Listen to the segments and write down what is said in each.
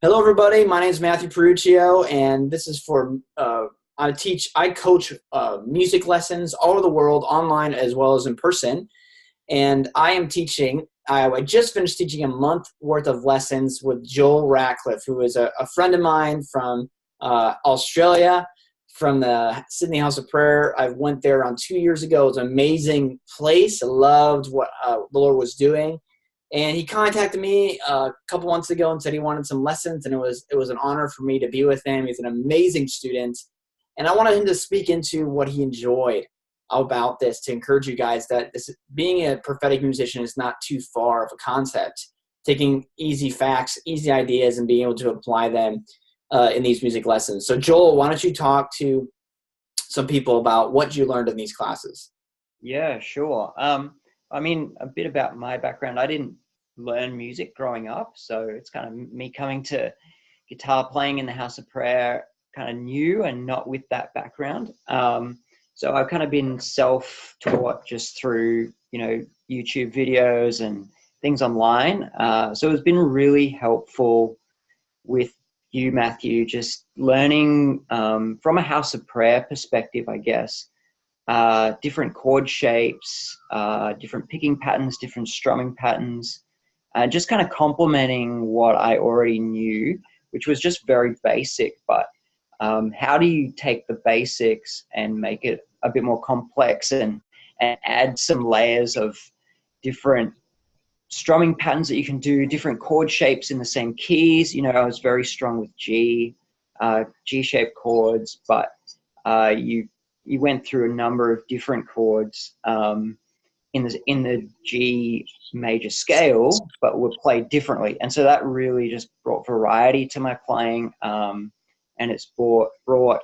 Hello, everybody. My name is Matthew Peruccio, and this is for I coach music lessons all over the world, online as well as in person. And I am teaching. I just finished teaching a month worth of lessons with Joel Ratcliffe, who is a friend of mine from Australia, from the Sydney House of Prayer. I went there around 2 years ago. It was an amazing place. I loved what the Lord was doing. And he contacted me a couple months ago and said he wanted some lessons, and it was an honor for me to be with him. He's an amazing student, and I wanted him to speak into what he enjoyed about this, to encourage you guys that being a prophetic musician is not too far of a concept. Taking easy facts, easy ideas, and being able to apply them in these music lessons. So Joel, why don't you talk to some people about what you learned in these classes? Yeah, sure. I mean, a bit about my background. I didn't learn music growing up, so it's kind of me coming to guitar playing in the House of Prayer kind of new and not with that background. So I've kind of been self-taught just through, YouTube videos and things online. So it's been really helpful with you, Matthew, just learning from a House of Prayer perspective, I guess. Different chord shapes, different picking patterns, different strumming patterns, just kind of complementing what I already knew, which was just very basic. But how do you take the basics and make it a bit more complex and add some layers of different strumming patterns that you can do, different chord shapes in the same keys? I was very strong with G-shaped chords, but you went through a number of different chords in the G major scale, but were played differently. And so that really just brought variety to my playing, and it's brought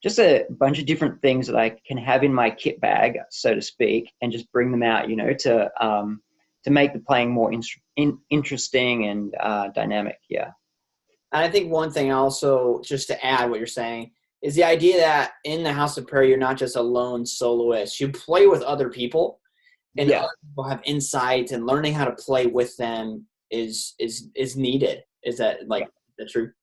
just a bunch of different things that I can have in my kit bag, so to speak, and just bring them out, to make the playing more interesting and dynamic. Yeah. And I think one thing also, just to add what you're saying, is the idea that in the House of Prayer, you're not just a lone soloist. You play with other people, and Yeah. other people have insight, and learning how to play with them is needed. Is that the truth?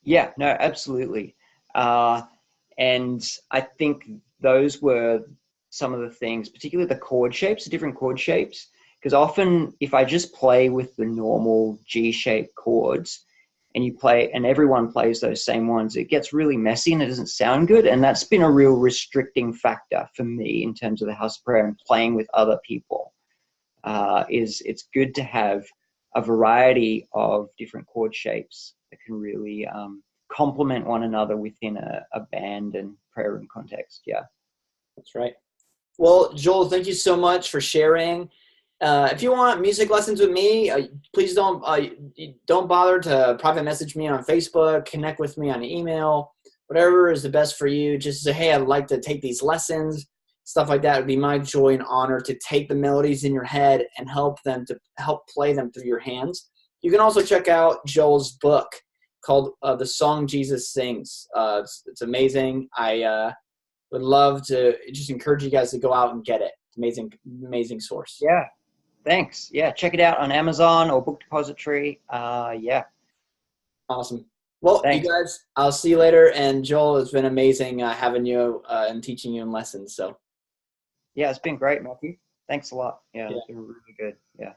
Yeah, no, absolutely. And I think those were some of the things, particularly the chord shapes, the different chord shapes, because often if I just play with the normal G-shaped chords and everyone plays those same ones, it gets really messy and it doesn't sound good. And that's been a real restricting factor for me in terms of the House of Prayer and playing with other people. It's good to have a variety of different chord shapes that can really complement one another within a band and prayer room context. Yeah. That's right. Well, Joel, thank you so much for sharing. If you want music lessons with me, please don't bother to private message me on Facebook, connect with me on email, whatever is the best for you. Just say, hey, I'd like to take these lessons, stuff like that. It would be my joy and honor to take the melodies in your head and help play them through your hands. You can also check out Joel's book called The Song Jesus Sings. It's amazing. I would love to just encourage you guys to go out and get it. It's amazing source. Yeah. Thanks. Yeah. Check it out on Amazon or Book Depository. Yeah. Awesome. Well, Thanks. you guys, I'll see you later. And Joel, it's been amazing having you and teaching you in lessons. So Yeah, it's been great, Matthew. Thanks a lot. Yeah, yeah. it's been really good. Yeah.